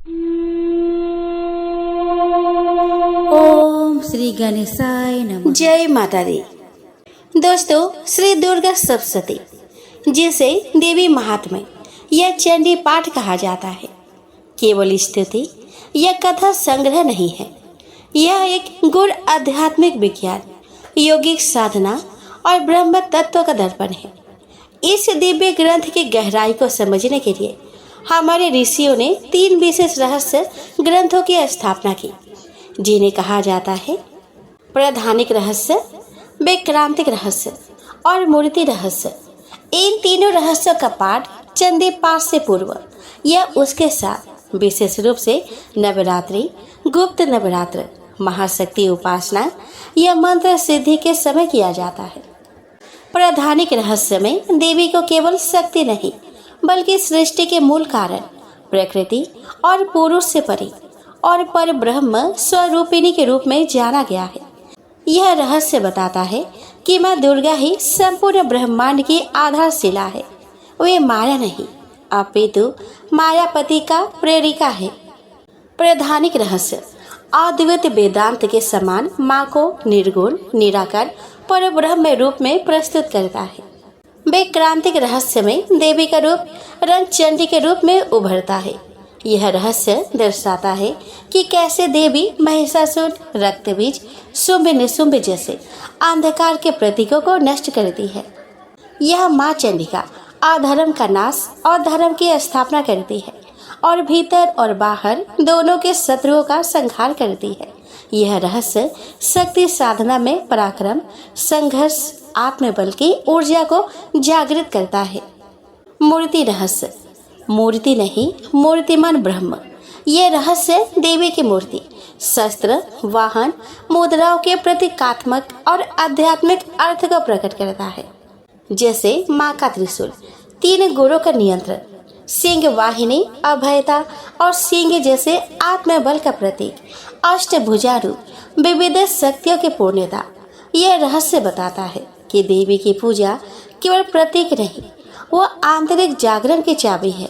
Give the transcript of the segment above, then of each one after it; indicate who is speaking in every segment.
Speaker 1: ओम श्री गणेशाय नमः।
Speaker 2: जय माता दी। दोस्तों, श्री दुर्गा सप्तशती जिसे देवी महात्म्य या चंडी पाठ कहा जाता है, केवल स्तुति या कथा संग्रह नहीं है। यह एक गूढ़ आध्यात्मिक विज्ञान, योगिक साधना और ब्रह्म तत्व का दर्पण है। इस दिव्य ग्रंथ की गहराई को समझने के लिए हमारे ऋषियों ने 3 विशेष रहस्य ग्रंथों की स्थापना की, जिन्हें कहा जाता है प्रधानिक रहस्य, वैक्रांतिक रहस्य और मूर्ति रहस्य। इन तीनों रहस्यों का पाठ चंडी पाठ से पूर्व या उसके साथ विशेष रूप से नवरात्रि, गुप्त नवरात्र, महाशक्ति उपासना या मंत्र सिद्धि के समय किया जाता है। प्रधानिक रहस्य में देवी को केवल शक्ति नहीं बल्कि सृष्टि के मूल कारण, प्रकृति और पुरुष से परे और पर ब्रह्म स्वरूपिणी के रूप में जाना गया है। यह रहस्य बताता है कि माँ दुर्गा ही संपूर्ण ब्रह्मांड की आधारशिला है। वे माया नहीं अपितु मायापति का प्रेरिका है। प्रधानिक रहस्य अद्वैत वेदांत के समान माँ को निर्गुण, निराकार, पर ब्रह्म रूप में प्रस्तुत करता है। वैक्रांतिक रहस्य में देवी का रूप रंगचंडी के रूप में उभरता है। यह रहस्य दर्शाता है कि कैसे देवी महिषासुर, रक्तबीज, शुंभ निशुंभ जैसे अंधकार के प्रतीकों को नष्ट करती है। यह माँ चंडिका अधर्म का नाश और धर्म की स्थापना करती है और भीतर और बाहर दोनों के शत्रुओं का संहार करती है। यह रहस्य शक्ति साधना में पराक्रम, संघर्ष, आत्मबल की ऊर्जा को जागृत करता है। मूर्ति रहस्य मूर्ति नहीं, मूर्तिमान ब्रह्म। ये रहस्य देवी की मूर्ति, शस्त्र, वाहन, मुद्राओं के प्रतीकात्मक और आध्यात्मिक अर्थ को प्रकट करता है। जैसे माँ का त्रिशूल 3 गुणों का नियंत्रण, सिंह वाहिनी अभयता और सिंह जैसे आत्मबल का प्रतीक, अष्टभुजा रूप विविध शक्तियों की पूर्णता। यह रहस्य बताता है कि देवी की पूजा केवल प्रतीक नहीं, वो आंतरिक जागरण की चाबी है।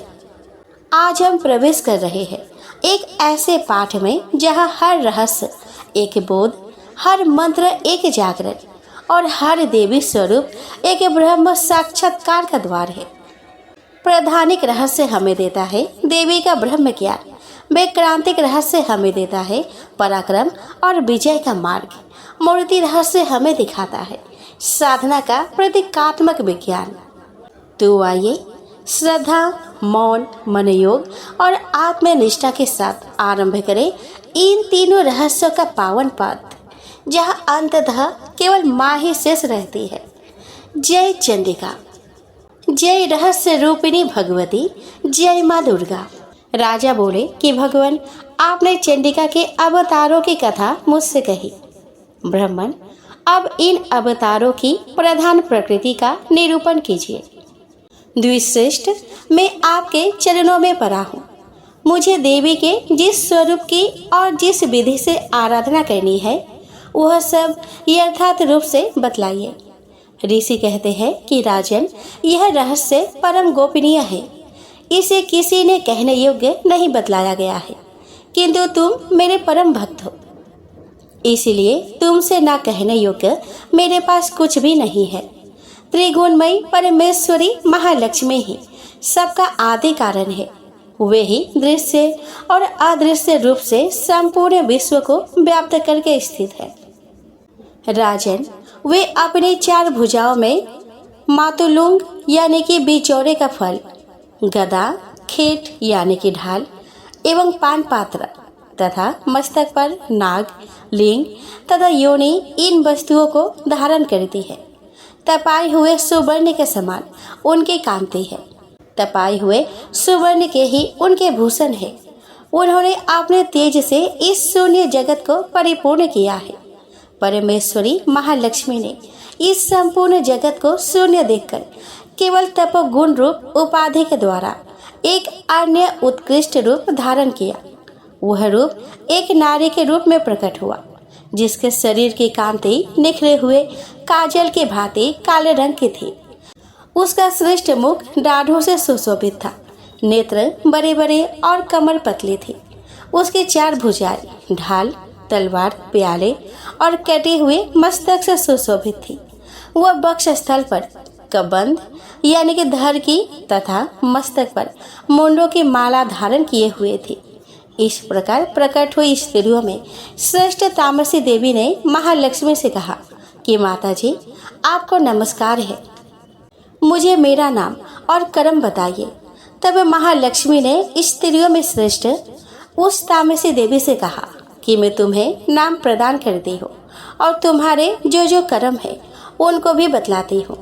Speaker 2: आज हम प्रवेश कर रहे हैं एक ऐसे पाठ में जहाँ हर रहस्य एक बोध, हर मंत्र एक जागरण और हर देवी स्वरूप एक ब्रह्म साक्षात्कार का द्वार है। प्रधानिक रहस्य हमें देता है देवी का ब्रह्म ज्ञान, वैक्रांतिक रहस्य हमें देता है पराक्रम और विजय का मार्ग, मूर्ति रहस्य हमें दिखाता है साधना का प्रतीकात्मक विज्ञान। तो आइए श्रद्धा, मौन, मनयोग और आत्मनिष्ठा के साथ आरंभ करें इन तीनों रहस्यों का पावन पथ, जहाँ अंततः केवल माँ ही शेष रहती है। जय चंडिका, जय रहस्य रूपिणी भगवती, जय माँ दुर्गा। राजा बोले कि भगवान, आपने चंडिका के अवतारों की कथा मुझसे कही। ब्राह्मण, अब इन अवतारों की प्रधान प्रकृति का निरूपण कीजिए। द्विश्रेष्ठ, मैं आपके चरणों में पड़ा हूँ। मुझे देवी के जिस स्वरूप की और जिस विधि से आराधना करनी है वह सब यथार्थ रूप से बतलाइए। ऋषि कहते हैं कि राजन, यह रहस्य परम गोपनीय है, इसे किसी ने कहने योग्य नहीं बतलाया गया है, किंतु तुम मेरे परम भक्त हो, इसलिए तुमसे ना कहने योग्य मेरे पास कुछ भी नहीं है। त्रिगुणमयी परमेश्वरी महालक्ष्मी ही सबका आदि कारण है। वे ही दृश्य और अदृश्य रूप से संपूर्ण विश्व को व्याप्त करके स्थित है। राजन, वे अपनी 4 भुजाओं में मातुलुंग यानी कि बिचौरे का फल, गदा, खेट यानी कि ढाल एवं पान पात्र तथा मस्तक पर नाग, लिंग तथा योनि इन वस्तुओं को धारण करती है। तपाए हुए सुवर्ण के समान उनकी कांति है। तपाए हुए सुवर्ण के ही उनके भूषण है। उन्होंने अपने तेज से इस शून्य जगत को परिपूर्ण किया है। परमेश्वरी महालक्ष्मी ने इस संपूर्ण जगत को शून्य देखकर केवल तपोगुण रूप उपाधि के द्वारा एक अन्य उत्कृष्ट रूप धारण किया। वह रूप एक नारी के रूप में प्रकट हुआ, जिसके शरीर की कांति निखरे हुए काजल के भांति काले रंग की थी। उसका श्रेष्ठ मुख दाढ़ों से सुशोभित था। नेत्र बड़े बड़े और कमर पतली थी। उसकी 4 भुजाएं ढाल, तलवार, प्याले और कटे हुए मस्तक से सुशोभित थी। वह वक्ष स्थल पर कबंध यानी कि धर की तथा मस्तक पर मुंडों की माला धारण किए हुए थी। इस प्रकार प्रकट हुई स्त्रियों में श्रेष्ठ तामसी देवी ने महालक्ष्मी से कहा कि माता जी, आपको नमस्कार है, मुझे मेरा नाम और कर्म बताइए। तब महालक्ष्मी ने स्त्रियों में श्रेष्ठ उस तामसी देवी से कहा कि मैं तुम्हें नाम प्रदान करती हूँ और तुम्हारे जो जो कर्म है उनको भी बतलाती हूँ।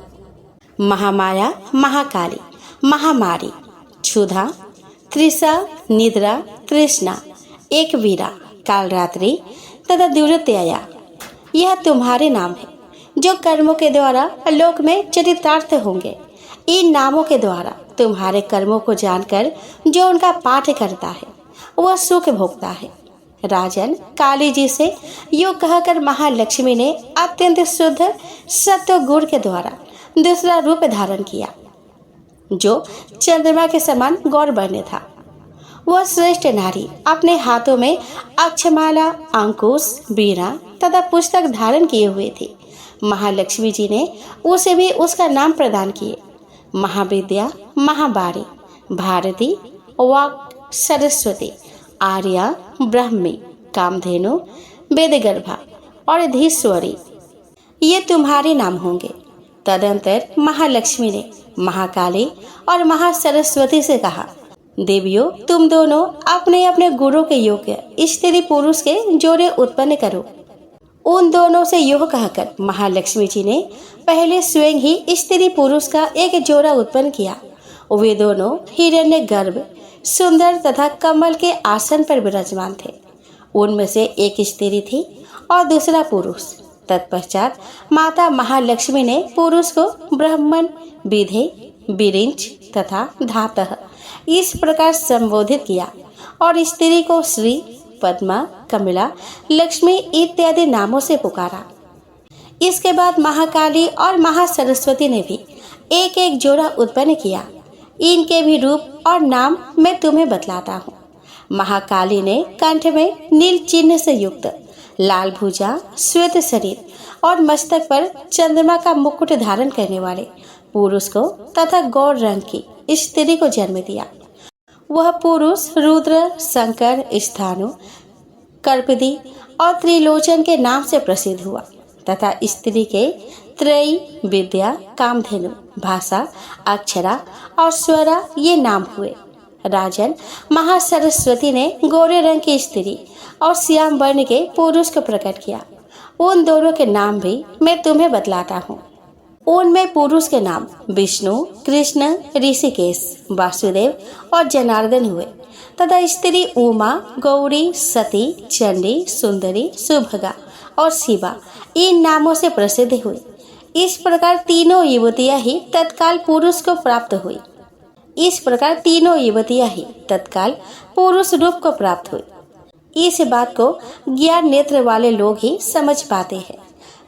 Speaker 2: महामाया, महाकाली, महामारी, क्षुधा, त्रिषा, निद्रा, तृष्णा, एक वीरा, कालरात्रि तथा दुर्त्यया, यह तुम्हारे नाम है जो कर्मों के द्वारा लोक में चरितार्थ होंगे। इन नामों के द्वारा तुम्हारे कर्मों को जानकर जो उनका पाठ करता है वह सुख भोगता है। राजन, काली जी से यूँ कहकर महालक्ष्मी ने अत्यंत शुद्ध सत्व गुण के द्वारा दूसरा रूप धारण किया जो चंद्रमा के समान गौर वर्ण था। वह श्रेष्ठ नारी अपने हाथों में अक्षमाला, अंकुश, बीड़ा तथा पुस्तक धारण किए हुए थी। महालक्ष्मी जी ने उसे भी उसका नाम प्रदान किए। महाविद्या, महाबारी, भारती, वाक, सरस्वती, आर्या, ब्रह्मी, कामधेनु, वेदगर्भा और धीश्वरी, ये तुम्हारे नाम होंगे। तदंतर महालक्ष्मी ने महाकाली और महासरस्वती से कहा, देवियों, तुम दोनों अपने अपने गुरु के योग्य स्त्री पुरुष के जोड़े उत्पन्न करो। उन दोनों से यह कहकर महालक्ष्मी जी ने पहले स्वयं ही स्त्री पुरुष का एक जोड़ा उत्पन्न किया। वे दोनों हिरण्य गर्भ, सुंदर तथा कमल के आसन पर विराजमान थे। उनमें से एक स्त्री थी और दूसरा पुरुष। तत्पश्चात माता महालक्ष्मी ने पुरुष को ब्राह्मण, विधे, विरिंच तथा धातः इस प्रकार संबोधित किया और स्त्री को श्री, पद्मा, कमला, लक्ष्मी इत्यादि नामों से पुकारा। इसके बाद महाकाली और महासरस्वती ने भी एक एक जोड़ा उत्पन्न किया। इनके भी रूप और नाम मैं तुम्हें बतलाता हूँ। महाकाली ने कंठ में नील चिन्ह से युक्त लाल भुजा, श्वेत शरीर और मस्तक पर चंद्रमा का मुकुट धारण करने वाले पुरुष को तथा गौर रंग की स्त्री को जन्म दिया। वह पुरुष रुद्र, शंकर, स्थानु, कर्पदी और त्रिलोचन के नाम से प्रसिद्ध हुआ तथा स्त्री के त्रयी, विद्या, कामधेनु, भाषा, अक्षरा और स्वरा ये नाम हुए। राजन, महासरस्वती ने गोरे रंग की स्त्री और श्याम वर्ण के पुरुष को प्रकट किया। उन दोनों के नाम भी मैं तुम्हें बतलाता हूँ। उनमें पुरुष के नाम विष्णु, कृष्ण, ऋषिकेश, वासुदेव और जनार्दन हुए तथा स्त्री उमा, गौरी, सती, चंडी, सुंदरी, सुभगा और शिवा इन नामों से प्रसिद्ध हुई। इस प्रकार तीनों युवतियां ही तत्काल पुरुष को प्राप्त हुई। पुरुष रूप को प्राप्त हुई। इस बात को ज्ञान नेत्र वाले लोग ही समझ पाते हैं।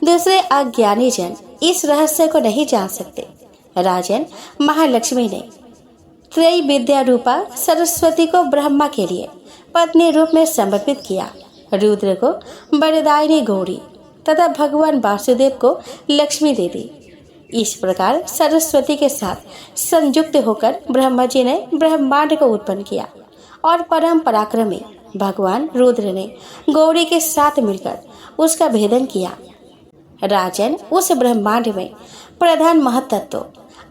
Speaker 2: दूसरे अज्ञानी जन इस रहस्य को नहीं जान सकते। राजन, महालक्ष्मी ने त्रय विद्या रूपा सरस्वती को ब्रह्मा के लिए पत्नी रूप में समर्पित किया, रुद्र को वरदायिनी गौरी तथा भगवान वासुदेव को लक्ष्मी दे दी। इस प्रकार सरस्वती के साथ संयुक्त होकर ब्रह्मा जी ने ब्रह्मांड को उत्पन्न किया और परम पराक्रमी भगवान रुद्र ने गौरी के साथ मिलकर उसका भेदन किया। राजन, उस ब्रह्मांड में प्रधान महतत्व,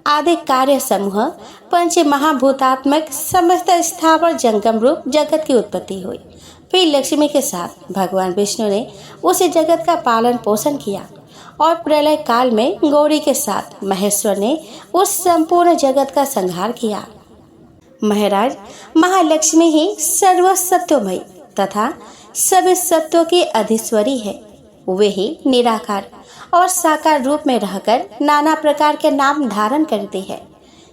Speaker 2: आदि कार्य समूह, पंच महाभूतात्मक समस्त स्थावर जंगम रूप जगत की उत्पत्ति हुई। फिर लक्ष्मी के साथ भगवान विष्णु ने उस जगत का पालन पोषण किया और प्रलय काल में गौरी के साथ महेश्वर ने उस संपूर्ण जगत का संहार किया। महाराज, महालक्ष्मी ही सर्वसत्वमयी तथा सभी सत्वों की अधीश्वरी है। वे ही निराकार और साकार रूप में रहकर नाना प्रकार के नाम धारण करती है।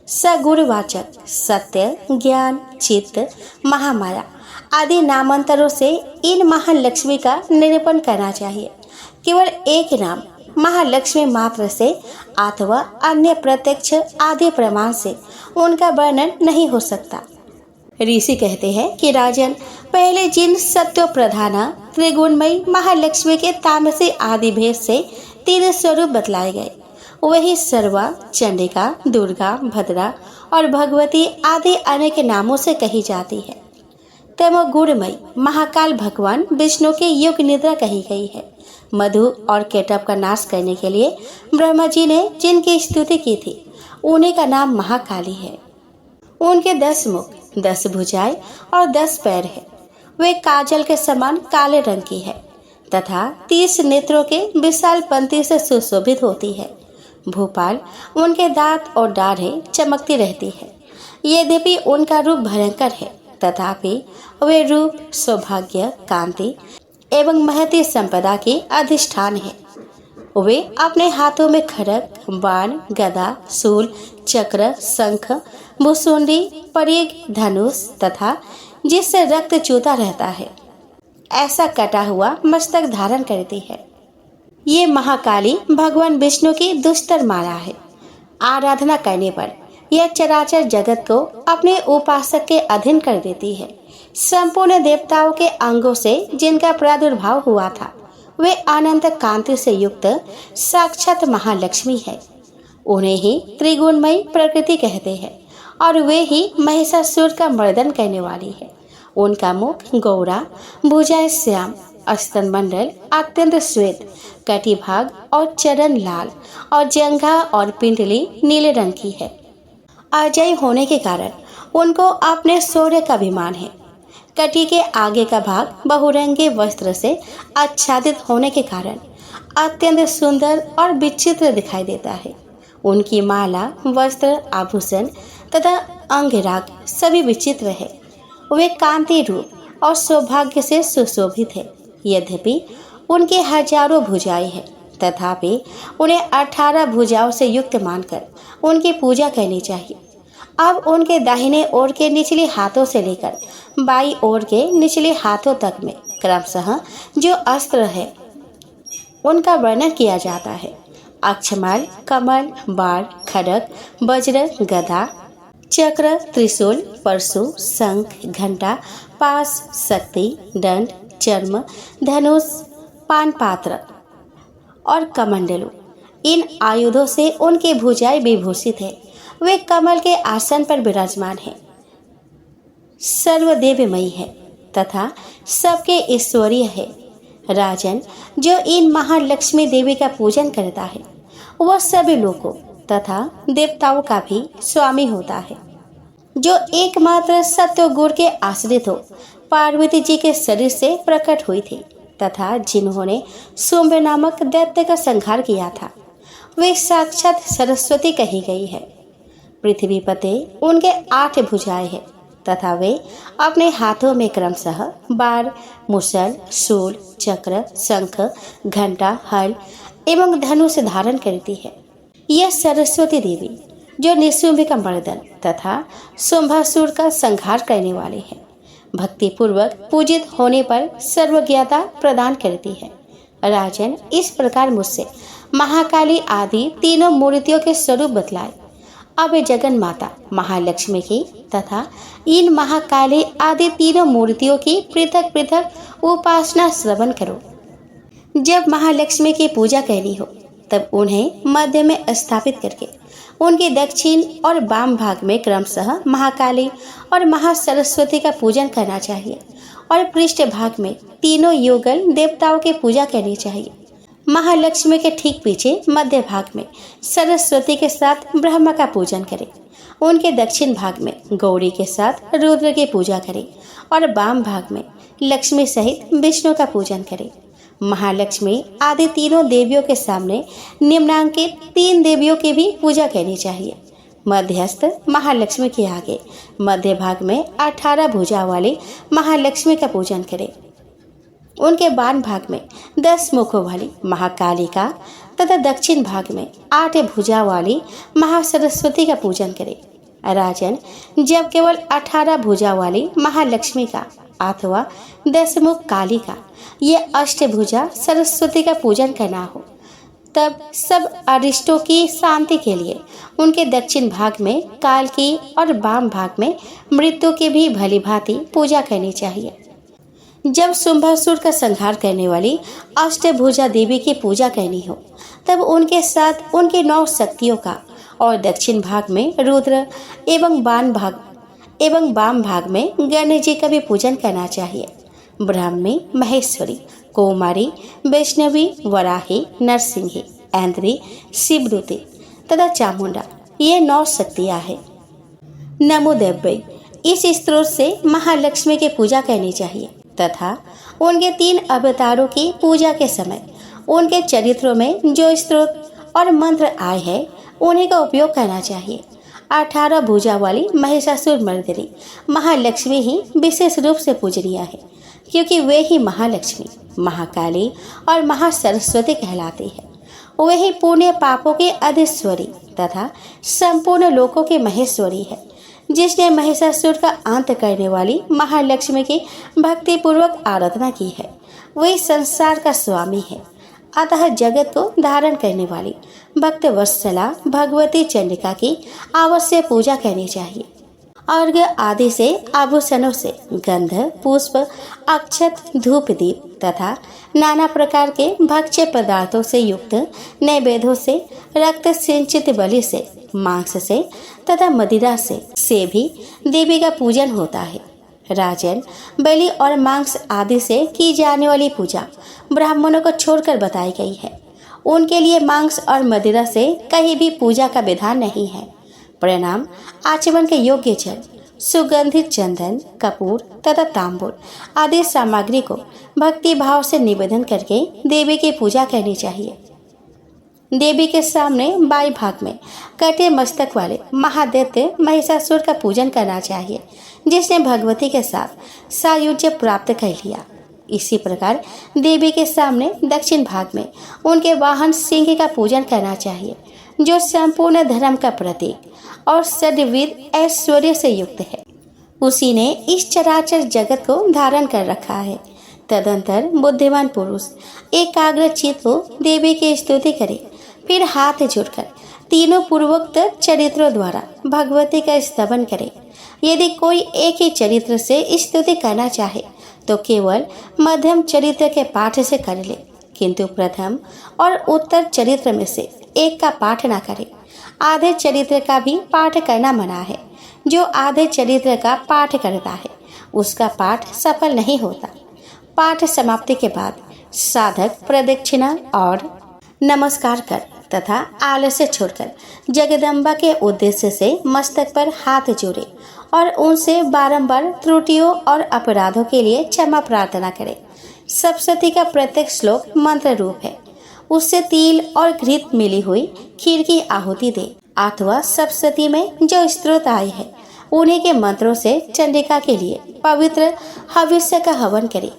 Speaker 2: सगुणवाचक, सत्य, ज्ञान, चित्त, महामाया आदि नामांतरों से इन महालक्ष्मी का निरूपण करना चाहिए। केवल एक नाम महालक्ष्मी मात्र से अथवा अन्य प्रत्यक्ष आदि प्रमाण से उनका वर्णन नहीं हो सकता। ऋषि कहते हैं कि राजन, पहले जिन सत्व प्रधाना त्रिगुणमयी महालक्ष्मी के तामसी आदि भेद से 3 स्वरूप बतलाए गए, वही सर्वा, चंडिका, दुर्गा, भद्रा और भगवती आदि अनेक नामों से कही जाती है। तमोगुणमयी महाकाल भगवान विष्णु की युग निद्रा कही गई है। मधु और केटव का नाश करने के लिए ब्रह्मा जी ने जिनकी स्तुति की थी, उन्हीं का नाम महाकाली है। उनके 10 मुख, 10 भुजाएं और 10 पैर है। वे काजल के समान काले रंग की है तथा 30 नेत्रों के विशाल पंक्ति से सुशोभित होती है। भोपाल उनके दांत और दाढ़ें चमकती रहती है। यद्यपि उनका रूप भयंकर है, तथापि वे रूप सौभाग्य, कांति एवं महती संपदा की अधिष्ठान है। वे अपने हाथों में खड्ग, बाण, गदा, शूल, चक्र, शंख, भुसुंडी, परीग, धनुष तथा जिससे रक्त चूता रहता है ऐसा कटा हुआ मस्तक धारण करती है। ये महाकाली भगवान विष्णु की दुस्तर माला है। आराधना करने पर यह चराचर जगत को अपने उपासक के अधीन कर देती है। संपूर्ण देवताओं के अंगों से जिनका प्रादुर्भाव हुआ था, वे अनंत कांति से युक्त साक्षात महालक्ष्मी है। उन्हें ही त्रिगुणमयी प्रकृति कहते हैं और वे ही महिषासुर का मर्दन करने वाली है। उनका मुख गौरा, भुजाएं श्याम, स्तन मंडल अत्यंत श्वेत, कटिभाग और चरण लाल और जंघा और पिंडली नीले रंग की है। अजय होने के कारण उनको अपने शौर्य का अभिमान है। कटी के आगे का भाग बहुरंगी वस्त्र से आच्छादित होने के कारण अत्यंत सुंदर और विचित्र दिखाई देता है। उनकी माला, वस्त्र, आभूषण तथा अंगराग सभी विचित्र है। वे कांति रूप और सौभाग्य से सुशोभित है। यद्यपि उनके हजारों भुजाएं हैं, तथापि उन्हें 18 भुजाओं से युक्त मानकर उनकी पूजा करनी चाहिए। अब उनके दाहिने ओर के निचले हाथों से लेकर बाईं ओर के निचले हाथों तक में क्रमशः जो अस्त्र है उनका वर्णन किया जाता है। अक्षमाल, कमल, बाण, खड्ग, वज्र, गदा, चक्र, त्रिशूल, परशु, शंख, घंटा, पास, शक्ति, दंड, चर्म, धनुष, पानपात्र और कमंडलू, इन आयुधों से उनकी भुजाएं विभूषित है। वे कमल के आसन पर विराजमान है, सर्वदेवमयी है तथा सबके ईश्वरीय है। राजन, जो इन महालक्ष्मी देवी का पूजन करता है, वह सभी लोगों तथा देवताओं का भी स्वामी होता है। जो एकमात्र सत्व गुण के आश्रित हो, पार्वती जी के शरीर से प्रकट हुई थी तथा जिन्होंने शुंभ नामक दैत्य का संहार किया था, वे साक्षात सरस्वती कही गई है। पृथ्वी पते उनके 8 भुजाएं हैं तथा वे अपने हाथों में क्रमशः बाण, मुसल, शूल, चक्र, शंख, घंटा, हल एवं धनुष धारण करती है। यह सरस्वती देवी जो निशुंभ का मर्दन तथा शुंभासुर का संहार करने वाली है, भक्ति पूर्वक पूजित होने पर सर्वज्ञता प्रदान करती है। राजन, इस प्रकार मुझसे महाकाली आदि तीनों मूर्तियों के स्वरूप बतलाए। अब जगन माता महालक्ष्मी की तथा इन महाकाली आदि तीनों मूर्तियों की पृथक पृथक उपासना श्रवण करो। जब महालक्ष्मी की पूजा करनी हो, तब उन्हें मध्य में स्थापित करके उनके दक्षिण और वाम भाग में क्रमशः महाकाली और महासरस्वती का पूजन करना चाहिए और पृष्ठ भाग में तीनों युगल देवताओं की पूजा करनी चाहिए। महालक्ष्मी के ठीक पीछे मध्य भाग में सरस्वती के साथ ब्रह्मा का पूजन करें। उनके दक्षिण भाग में गौरी के साथ रुद्र की पूजा करें और वाम भाग में लक्ष्मी सहित विष्णु का पूजन करें। महालक्ष्मी आदि तीनों देवियों के सामने निम्नांकित 3 देवियों की भी पूजा करनी चाहिए। मध्यस्थ महालक्ष्मी के आगे मध्य भाग में 18 भुजा वाली महालक्ष्मी का पूजन करें। उनके बाण भाग में 10 मुखों वाली महाकाली का तथा दक्षिण भाग में 8 भुजा वाली महासरस्वती का पूजन करें। राजन, जब केवल 18 भुजा वाली महालक्ष्मी का अथवा 10 मुख काली का ये अष्टभुजा सरस्वती का पूजन करना हो, तब सब अरिष्टों की शांति के लिए उनके दक्षिण भाग में काल की और वाम भाग में मृत्यु की भी भली भांति पूजा करनी चाहिए। जब शुंभासुर का संहार करने वाली अष्टभुजा देवी की पूजा करनी हो तब उनके साथ उनकी 9 शक्तियों का और दक्षिण भाग में रुद्र एवं वाम भाग में गणेश जी का भी पूजन करना चाहिए। ब्राह्मी, महेश्वरी, कौमारी, वैष्णवी, वराही, नरसिंही, ऐन्द्री, शिवदूती तथा चामुंडा ये 9 शक्तियाँ हैं। नमो देव्यै इस स्त्रोत से महालक्ष्मी की पूजा करनी चाहिए तथा उनके 3 अवतारों की पूजा के समय उनके चरित्रों में जो स्त्रोत और मंत्र आए हैं उन्हीं का उपयोग करना चाहिए। 18 भुजा वाली महिषासुर मर्दिनी महालक्ष्मी ही विशेष रूप से पूजनीय है, क्योंकि वे ही महालक्ष्मी, महाकाली और महासरस्वती कहलाती है। वे ही पुण्य पापों के अधीश्वरी तथा संपूर्ण लोकों के महेश्वरी है। जिसने महिषासुर का अंत करने वाली महालक्ष्मी की भक्तिपूर्वक आराधना की है वही संसार का स्वामी है। अतः जगत को धारण करने वाली भक्त वत्सला भगवती चंडिका की अवश्य पूजा करनी चाहिए। अर्घ्य आदि से आभूषणों से गंध, पुष्प, अक्षत, धूप, दीप तथा नाना प्रकार के भक्ष्य पदार्थों से युक्त नैवेद्यों से, रक्त सिंचित बलि से, मांस से तथा मदिरा से भी देवी का पूजन होता है। राजन, बलि और मांस आदि से की जाने वाली पूजा ब्राह्मणों को छोड़कर बताई गई है। उनके लिए मांस और मदिरा से कहीं भी पूजा का विधान नहीं है। प्रणाम आचमन के योग्य जल, सुगंधित चंदन, कपूर तथा तांबूल आदि सामग्री को भक्ति भाव से निवेदन करके देवी की पूजा करनी चाहिए। देवी के सामने बाएं भाग में कटे मस्तक वाले महादैत्य महिषासुर का पूजन करना चाहिए, जिसने भगवती के साथ सायुज्य प्राप्त कर लिया। इसी प्रकार देवी के सामने दक्षिण भाग में उनके वाहन सिंह का पूजन करना चाहिए, जो संपूर्ण धर्म का प्रतीक और सद्विद ऐश्वर्य से युक्त है। उसी ने इस चराचर जगत को धारण कर रखा है। तदंतर बुद्धिमान पुरुष एकाग्र चित्त हो देवी की स्तुति करे, फिर हाथ जोड़कर तीनों पूर्वोक्त चरित्रों द्वारा भगवती का स्तवन करे। यदि कोई एक ही चरित्र से स्तुति करना चाहे तो केवल मध्यम चरित्र के पाठ से कर ले, किंतु प्रथम और उत्तर चरित्र में से एक का पाठ ना करे। आधे चरित्र का भी पाठ करना मना है। जो आधे चरित्र का पाठ करता है उसका पाठ सफल नहीं होता। पाठ समाप्ति के बाद साधक प्रदक्षिणा और नमस्कार कर तथा आलस्य छोड़कर जगदम्बा के उद्देश्य से मस्तक पर हाथ जोड़े और उनसे बारंबार त्रुटियों और अपराधों के लिए क्षमा प्रार्थना करे। सप्तशती का प्रत्येक श्लोक मंत्र रूप है। उससे तिल और घृत मिली हुई खीर की आहुति दे, अथवा सप्तशती में जो स्त्रोत आए हैं उन्हीं के मंत्रों से चंडिका के लिए पवित्र हविष्य का हवन करे।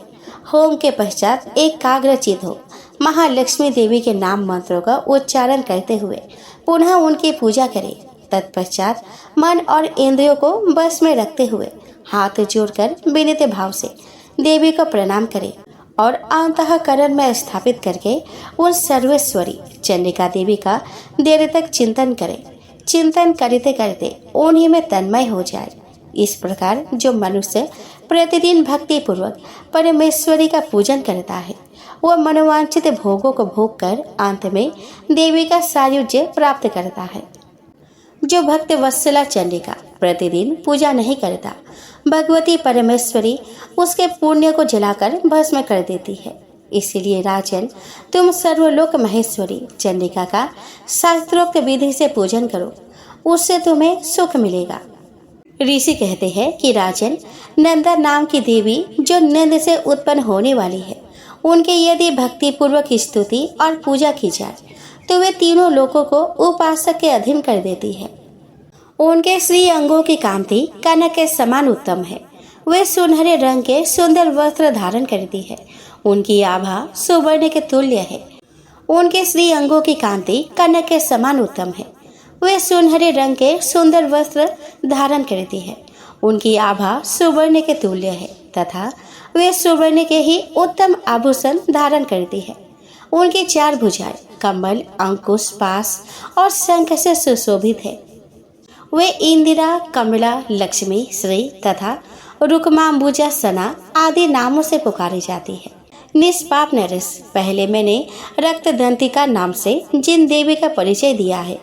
Speaker 2: होम के पश्चात एकाग्रचित हो महालक्ष्मी देवी के नाम मंत्रों का उच्चारण करते हुए पुनः उनकी पूजा करें। तत्पश्चात मन और इंद्रियों को बस में रखते हुए हाथ जोड़कर विनीत भाव से देवी को प्रणाम करें और अंतःकरण में स्थापित करके उन सर्वेश्वरी चंडिका देवी का देर तक चिंतन करें। चिंतन करते करते उन्हीं में तन्मय हो जाए। इस प्रकार जो मनुष्य प्रतिदिन भक्ति पूर्वक परमेश्वरी का पूजन करता है वह मनोवांछित भोगों को भोग कर अंत में देवी का सायुज्य प्राप्त करता है। जो भक्त वत्सला चंडिका प्रतिदिन पूजा नहीं करता, भगवती परमेश्वरी उसके पुण्य को जलाकर भस्म कर देती है। इसलिए राजन, तुम सर्वलोक महेश्वरी चंडिका का शास्त्रोक्त विधि से पूजन करो, उससे तुम्हें सुख मिलेगा। ऋषि कहते हैं कि राजन, नंदा नाम की देवी जो नंद से उत्पन्न होने वाली है, उनके यदि भक्ति पूर्वक स्तुति और पूजा की जाए तो वे तीनों लोकों को उपासक के अधीन कर देती है। उनके श्री अंगों की कांति कनक के समान उत्तम है। वे सुनहरे रंग के सुंदर वस्त्र धारण करती है। उनकी आभा सुवर्ण के तुल्य है। उनके श्री अंगों की कांति कनक के समान उत्तम है। वे सुनहरे रंग के सुंदर वस्त्र धारण करती है। उनकी आभा सुवर्ण के तुल्य है तथा वे सुवर्ण के ही उत्तम आभूषण धारण करती है। उनकी 4 भुजाएं कमल, अंकुश, पास और शंख से सुशोभित है। वे इंदिरा, कमला, लक्ष्मी, श्री तथा रुकमाम्बुजा सना आदि नामों से पुकारी जाती है। निष्पाप नरेश, पहले मैंने रक्तदंतिका नाम से जिन देवी का परिचय दिया है,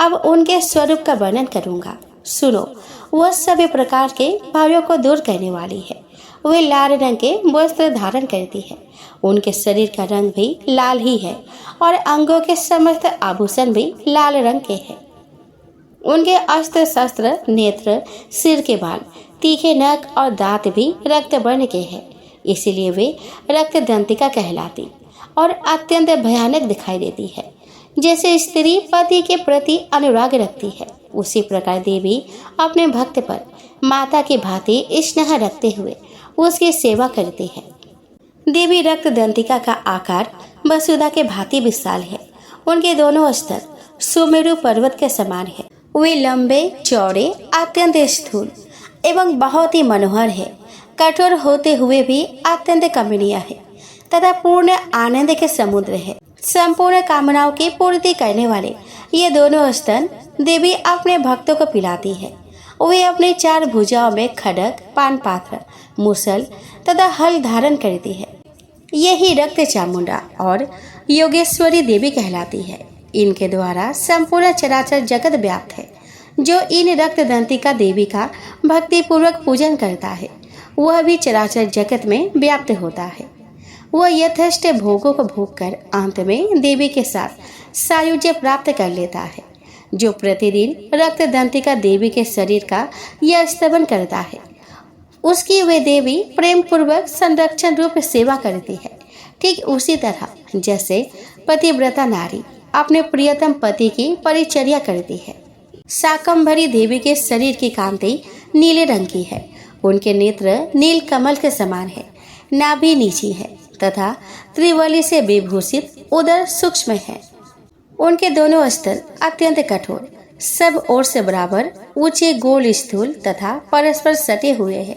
Speaker 2: अब उनके स्वरूप का वर्णन करूंगा। सुनो, वह सभी प्रकार के भावों को दूर करने वाली है। वे लाल रंग के वस्त्र धारण करती है। उनके शरीर का रंग भी लाल ही है और अंगों के समस्त आभूषण भी लाल रंग के हैं। उनके अस्त्र शस्त्र, नेत्र, सिर के बाल, तीखे नख और दांत भी रक्त वर्ण के हैं। इसीलिए वे रक्तदंतिका कहलाती और अत्यंत भयानक दिखाई देती है। जैसे स्त्री पति के प्रति अनुराग रखती है, उसी प्रकार देवी अपने भक्त पर माता की भांति स्नेह रखते हुए उसकी सेवा करती है। देवी रक्तदंतिका का आकार वसुधा के भांति विशाल है। उनके दोनों स्तर सुमेरु पर्वत के समान है। वे लंबे, चौड़े, अत्यंत स्थूल एवं बहुत ही मनोहर है। कठोर होते हुए भी अत्यंत कमनीय है तथा पूर्ण आनंद के समुद्र है। संपूर्ण कामनाओं की पूर्ति करने वाले ये दोनों स्तन देवी अपने भक्तों को पिलाती है। वे अपने 4 भुजाओं में खड्ग, पान पात्र, मूसल तथा हल धारण करती है। यही रक्त चामुंडा और योगेश्वरी देवी कहलाती है। इनके द्वारा संपूर्ण चराचर जगत व्याप्त है। जो इन रक्तदंतिका देवी का भक्ति पूर्वक पूजन करता है, वह भी चराचर जगत में व्याप्त होता है। वह यथेष्ट भोगों को भोग कर अंत में देवी के साथ सायुज्य प्राप्त कर लेता है। जो प्रतिदिन रक्तदंतिका देवी के शरीर का यह स्तवन करता है, उसकी वे देवी प्रेम पूर्वक संरक्षण रूप सेवा करती है। ठीक उसी तरह जैसे पतिव्रता नारी अपने प्रियतम पति की परिचर्या करती है। शाकंभरी देवी के शरीर की कांति नीले रंग की है। उनके नेत्र नील कमल के समान है। नाभि नीची है तथा त्रिवली से विभूषित उदर सूक्ष्म है। उनके दोनों स्तर अत्यंत कठोर, सब ओर से बराबर, ऊंचे, गोल, स्थूल तथा परस्पर सटे हुए हैं।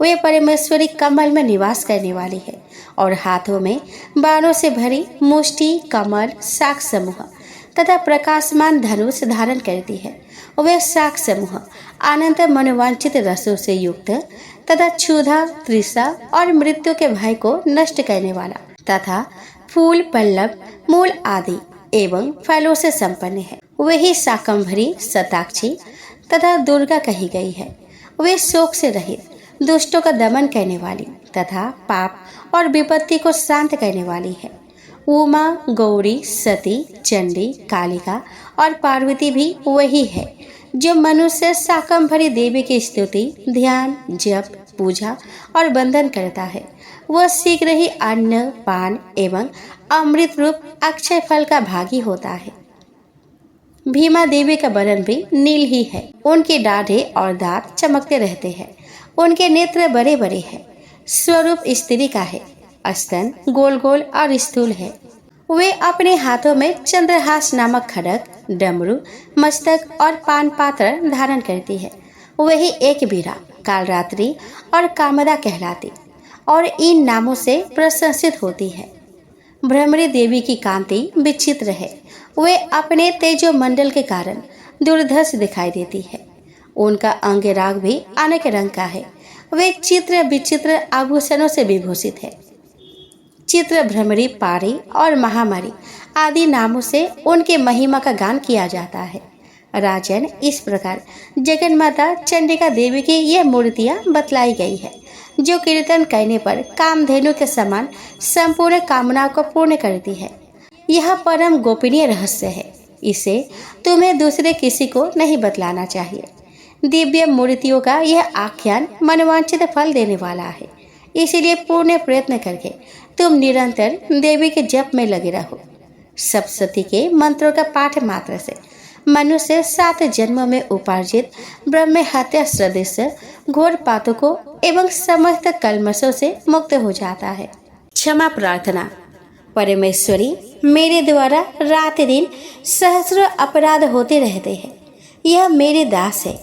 Speaker 2: वे परमेश्वरी कमल में निवास करने वाली है और हाथों में बाणों से भरी मुष्टि, कमल, शाख समूह तथा प्रकाशमान धनुष धारण करती है। वे शाख समूह अनंत मनोवांछित रसों से युक्त तथा क्षुधा, तृषा और मृत्यु के भय को नष्ट करने वाला तथा फूल, पल्लव, मूल आदि एवं फलों से संपन्न है। वही शाकंभरी, शताक्षी तथा दुर्गा कही गई है। वे शोक से रहित, दुष्टों का दमन करने वाली तथा पाप और विपत्ति को शांत करने वाली है। उमा, गौरी, सती, चंडी, कालिका और पार्वती भी वही है। जो मनुष्य शाकंभरी देवी की स्तुति, ध्यान, जप, पूजा और वंदन करता है, वह शीघ्र ही अन्न, पान एवं अमृत रूप अक्षय फल का भागी होता है। भीमा देवी का बदन भी नील ही है। उनके दाढ़े और दांत चमकते रहते हैं। उनके नेत्र बड़े बड़े हैं। स्वरूप स्त्री का है। स्तन गोल गोल और स्थूल है। वे अपने हाथों में चंद्रहास नामक खड्ग, डमरू, मस्तक और पान पात्र धारण करती है। वही एक बीरा, कालरात्रि और कामदा कहलाती और इन नामों से प्रशंसित होती है। भ्रमरी देवी की कांति विचित्र है। वे अपने तेजो मंडल के कारण दुर्धर्ष दिखाई देती है। उनका अंग राग भी अनेक रंग का है। वे चित्र विचित्र आभूषणों से विभूषित है। चित्र, भ्रमरी, पारी और महामारी आदि नामों से उनके महिमा का गान किया जाता है। राजन, इस प्रकार जगन्माता चंडिका देवी की यह मूर्तियां बतलाई गई है, जो कीर्तन करने पर कामधेनु के समान संपूर्ण कामनाओं को पूर्ण करती है। यह परम गोपनीय रहस्य है। इसे तुम्हें दूसरे किसी को नहीं बतलाना चाहिए। दिव्य मूर्तियों का यह आख्यान मनोवांछित फल देने वाला है। इसीलिए पूर्ण प्रयत्न करके तुम निरंतर देवी के जप में लगे रहो। सप्तशती के मंत्रों का पाठ मात्र से मनुष्य 7 जन्मों में उपार्जित ब्रह्म हत्या सदृश घोर पातकों एवं समस्त कल्मशों से मुक्त हो जाता है। क्षमा प्रार्थना। परमेश्वरी, मेरे द्वारा रात दिन सहस्रों अपराध होते रहते हैं। यह मेरे दास है।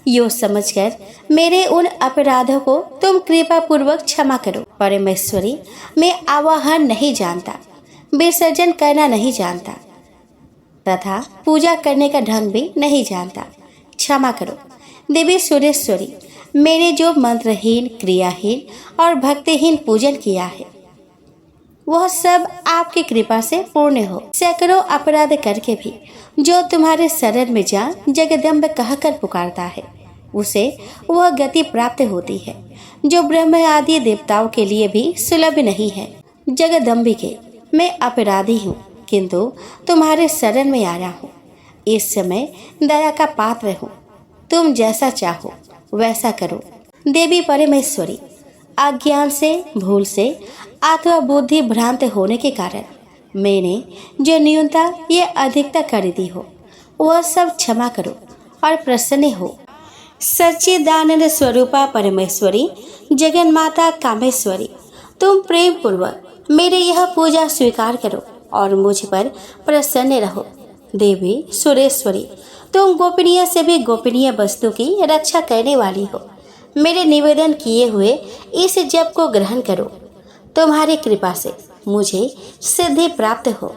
Speaker 2: यो समझकर मेरे उन अपराधों को तुम कृपा पूर्वक क्षमा करो। परमेश्वरी, मैं आवाहन नहीं जानता। विसर्जन करना नहीं जानता तथा पूजा करने का ढंग भी नहीं जानता। क्षमा करो देवी सुरेश्वरी, मैंने जो मंत्रहीन, क्रियाहीन और भक्तिहीन पूजन किया है वह सब आपकी कृपा से पूर्ण हो। सैकड़ों अपराध करके भी जो तुम्हारे शरण में जा जगदम्ब कहकर पुकारता है उसे वह गति प्राप्त होती है जो ब्रह्म आदि देवताओं के लिए भी सुलभ नहीं है। जगदम्बिके, मैं अपराधी हूँ किंतु तुम्हारे शरण में आया हूँ। इस समय दया का पात्र हूँ, तुम जैसा चाहो वैसा करो। देवी परमेश्वरी, अज्ञान से, भूल से अथवा बुद्धि भ्रांत होने के कारण मैंने जो न्यूनता ये अधिकता कर दी हो वह सब क्षमा करो और प्रसन्न हो। सच्चिदानंद स्वरूपा परमेश्वरी, जगन माता कामेश्वरी, तुम प्रेम पूर्वक मेरे यह पूजा स्वीकार करो और मुझ पर प्रसन्न रहो। देवी सुरेश्वरी, तुम गोपनीय से भी गोपनीय वस्तु की रक्षा करने वाली हो। मेरे निवेदन किए हुए इस जप को ग्रहण करो। तुम्हारी कृपा से मुझे सिद्धि प्राप्त हो।